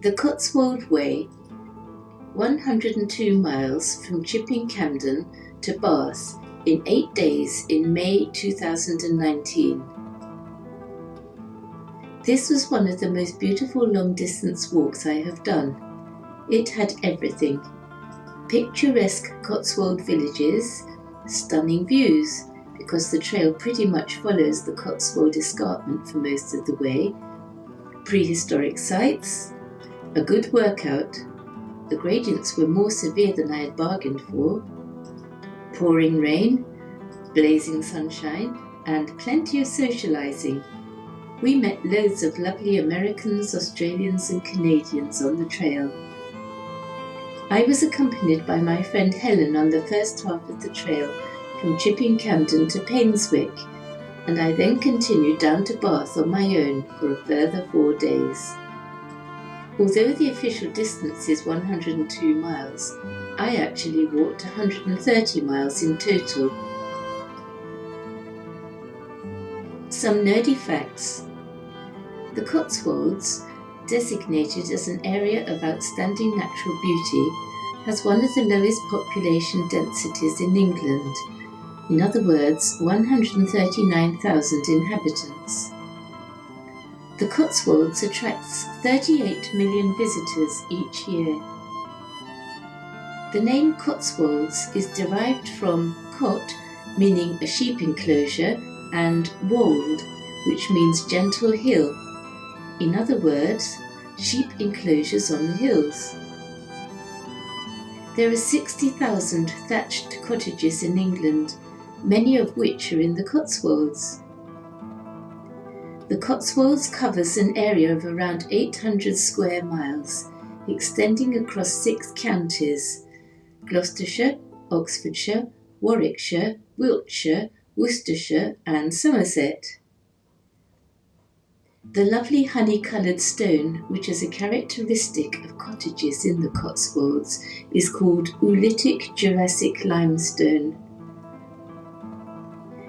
The Cotswold Way, 102 miles from Chipping Campden to Bath in 8 days in May 2019. This was one of the most beautiful long-distance walks I have done. It had everything. Picturesque Cotswold villages, stunning views, because the trail pretty much follows the Cotswold escarpment for most of the way, prehistoric sites, a good workout, the gradients were more severe than I had bargained for, pouring rain, blazing sunshine, and plenty of socialising. We met loads of lovely Americans, Australians and Canadians on the trail. I was accompanied by my friend Helen on the first half of the trail from Chipping Campden to Painswick, and I then continued down to Bath on my own for a further 4 days. Although the official distance is 102 miles, I actually walked 130 miles in total. Some nerdy facts. The Cotswolds, designated as an area of outstanding natural beauty, has one of the lowest population densities in England. In other words, 139,000 inhabitants. The Cotswolds attracts 38 million visitors each year. The name Cotswolds is derived from cot, meaning a sheep enclosure, and wold, which means gentle hill. In other words, sheep enclosures on the hills. There are 60,000 thatched cottages in England, many of which are in the Cotswolds. The Cotswolds covers an area of around 800 square miles, extending across 6 counties: Gloucestershire, Oxfordshire, Warwickshire, Wiltshire, Worcestershire and Somerset. The lovely honey-coloured stone, which is a characteristic of cottages in the Cotswolds, is called Oolitic Jurassic limestone.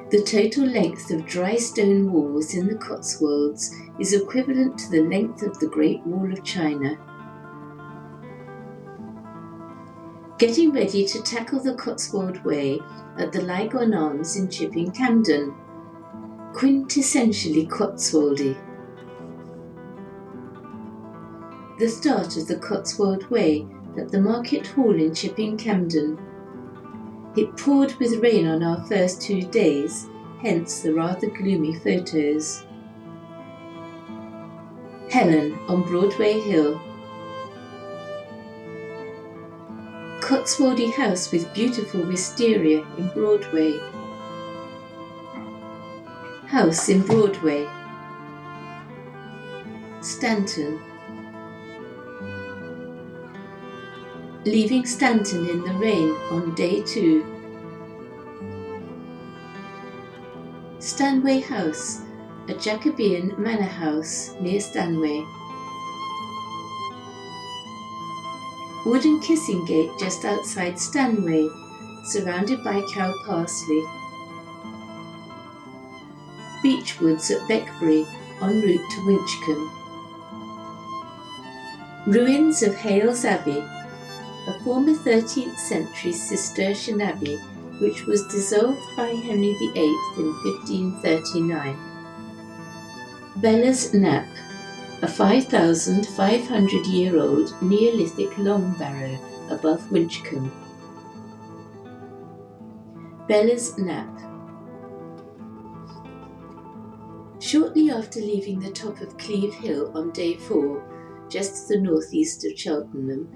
The total length of dry stone walls in the Cotswolds is equivalent to the length of the Great Wall of China. Getting ready to tackle the Cotswold Way at the Lygon Arms in Chipping Campden. Quintessentially Cotswoldy. The start of the Cotswold Way at the Market Hall in Chipping Campden. It poured with rain on our first 2 days, hence the rather gloomy photos. Helen on Broadway Hill. Cotswoldy house with beautiful wisteria in Broadway. House in Broadway. Stanton. Leaving Stanton in the rain on day 2. Stanway House, a Jacobean manor house near Stanway. Wooden kissing gate just outside Stanway, surrounded by cow parsley. Beechwoods at Beckbury, en route to Winchcombe. Ruins of Hales Abbey, a former 13th century Cistercian abbey which was dissolved by Henry VIII in 1539. Bella's Knap, a 5,500-year-old Neolithic long barrow above Winchcombe. Bella's Knap. Shortly after leaving the top of Cleve Hill on day 4, just to the northeast of Cheltenham,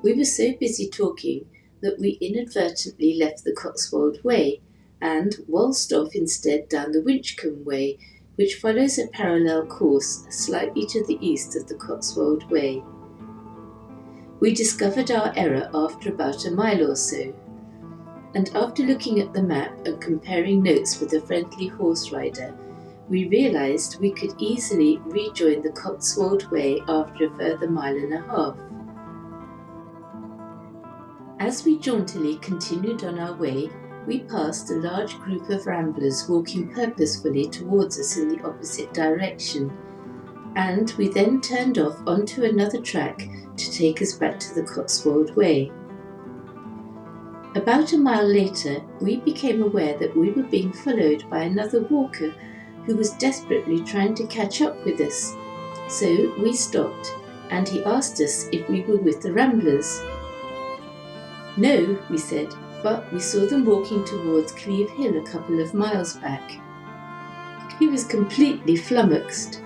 we were so busy talking that we inadvertently left the Cotswold Way and waltzed off instead down the Winchcombe Way, which follows a parallel course slightly to the east of the Cotswold Way. We discovered our error after about a mile or so, and after looking at the map and comparing notes with a friendly horse rider, we realised we could easily rejoin the Cotswold Way after a further 1.5 miles. As we jauntily continued on our way, we passed a large group of ramblers walking purposefully towards us in the opposite direction. and we then turned off onto another track to take us back to the Cotswold Way. About a mile later, we became aware that we were being followed by another walker who was desperately trying to catch up with us. So we stopped, and he asked us if we were with the Ramblers. No, we said, but we saw them walking towards Cleve Hill a couple of miles back. He was completely flummoxed.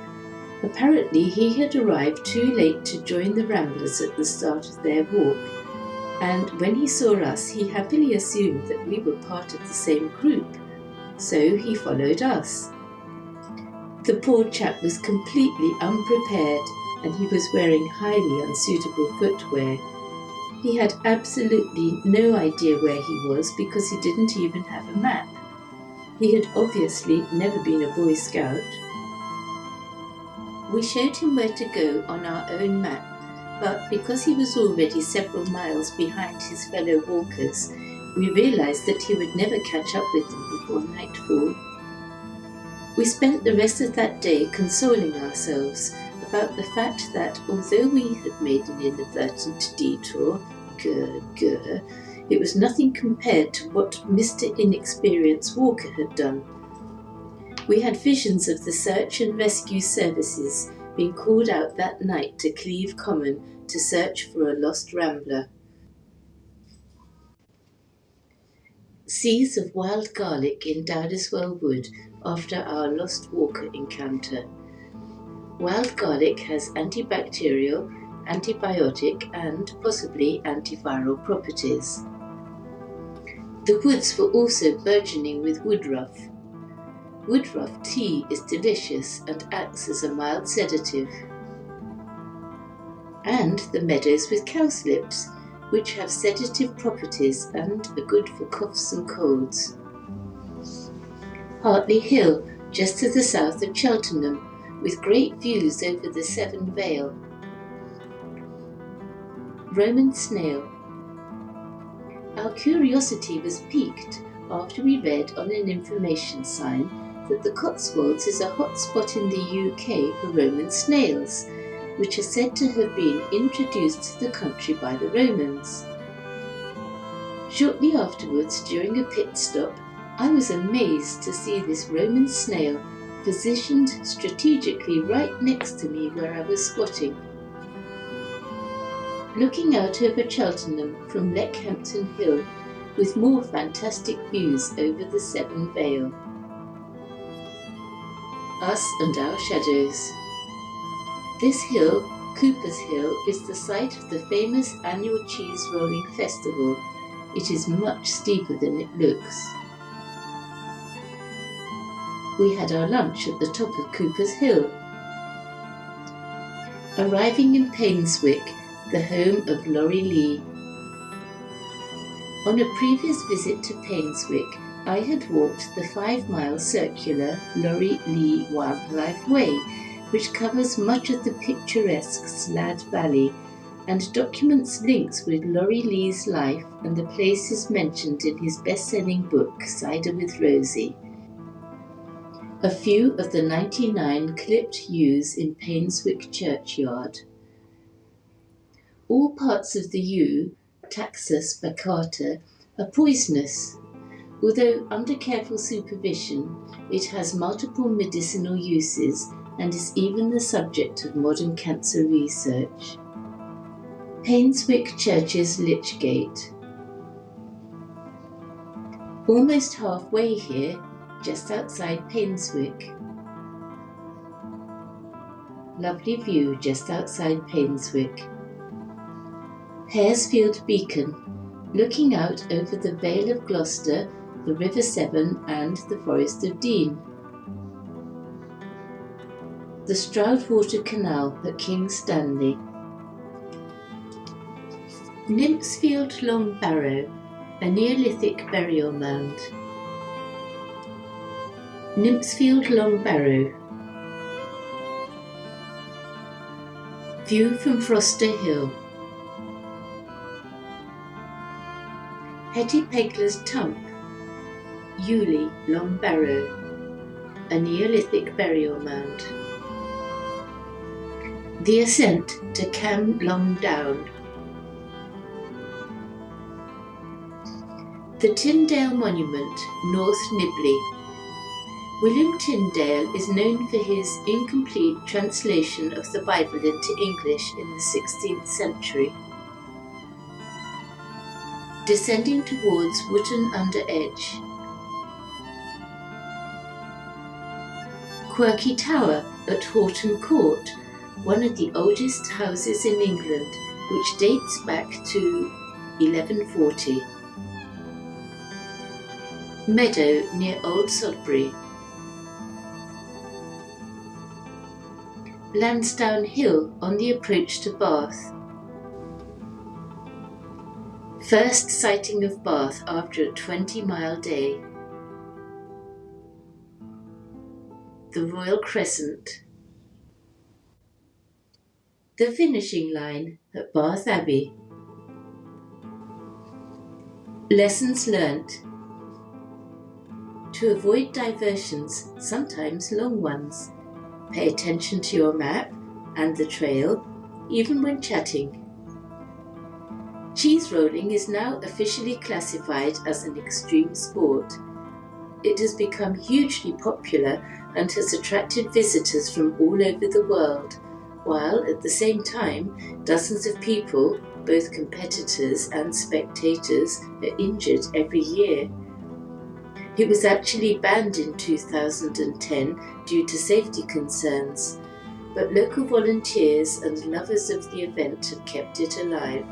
Apparently he had arrived too late to join the Ramblers at the start of their walk, and when he saw us he happily assumed that we were part of the same group, so he followed us. The poor chap was completely unprepared, and he was wearing highly unsuitable footwear. He had absolutely no idea where he was because he didn't even have a map. He had obviously never been a Boy Scout. We showed him where to go on our own map, but because he was already several miles behind his fellow walkers, we realised that he would never catch up with them before nightfall. We spent the rest of that day consoling ourselves about the fact that although we had made an inadvertent detour, it was nothing compared to what Mr. Inexperienced Walker had done. We had visions of the search and rescue services being called out that night to Cleve Common to search for a lost rambler. Seeds of wild garlic in Dowdeswell Wood after our lost walker encounter. Wild garlic has antibacterial, antibiotic and possibly antiviral properties. The woods were also burgeoning with woodruff. Woodruff tea is delicious and acts as a mild sedative. And the meadows with cowslips, which have sedative properties and are good for coughs and colds. Hartley Hill, just to the south of Cheltenham, with great views over the Severn Vale. Roman snail. Our curiosity was piqued after we read on an information sign that the Cotswolds is a hot spot in the UK for Roman snails, which are said to have been introduced to the country by the Romans. Shortly afterwards, during a pit stop, I was amazed to see this Roman snail positioned strategically right next to me where I was squatting. Looking out over Cheltenham from Leckhampton Hill with more fantastic views over the Severn Vale. Us and our shadows. This hill, Cooper's Hill, is the site of the famous annual cheese rolling festival. It is much steeper than it looks. We had our lunch at the top of Cooper's Hill. Arriving in Painswick, the home of Laurie Lee. On a previous visit to Painswick, I had walked the 5-mile circular Laurie Lee Wildlife Way, which covers much of the picturesque Slad Valley and documents links with Laurie Lee's life and the places mentioned in his best-selling book Cider with Rosie. A few of the 99 clipped yews in Painswick churchyard. All parts of the yew, Taxus baccata, are poisonous. Although under careful supervision, it has multiple medicinal uses and is even the subject of modern cancer research. Painswick Church's Lichgate. Almost halfway here, just outside Painswick. Lovely view just outside Painswick. Haresfield Beacon, looking out over the Vale of Gloucester, the River Severn and the Forest of Dean. The Stroudwater Canal at King's Stanley. Nymphsfield Long Barrow, a Neolithic burial mound. Nymphsfield Long Barrow. View from Froster Hill. Hetty Pegler's Tump, Ewley Long Barrow, a Neolithic burial mound. The ascent to Cam Long Down. The Tyndale Monument, North Nibley. William Tyndale is known for his incomplete translation of the Bible into English in the 16th century. Descending towards Wootton under Edge. Quirky Tower at Horton Court, one of the oldest houses in England, which dates back to 1140. Meadow near Old Sodbury. Lansdowne Hill on the approach to Bath. First sighting of Bath after a 20-mile day. The Royal Crescent. The finishing line at Bath Abbey. Lessons learnt. To avoid diversions, sometimes long ones, pay attention to your map and the trail, even when chatting. Cheese rolling is now officially classified as an extreme sport. It has become hugely popular and has attracted visitors from all over the world, while at the same time, dozens of people, both competitors and spectators, are injured every year. It was actually banned in 2010 due to safety concerns, but local volunteers and lovers of the event have kept it alive.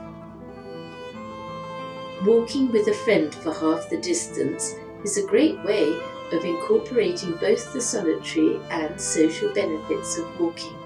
Walking with a friend for half the distance is a great way of incorporating both the solitary and social benefits of walking.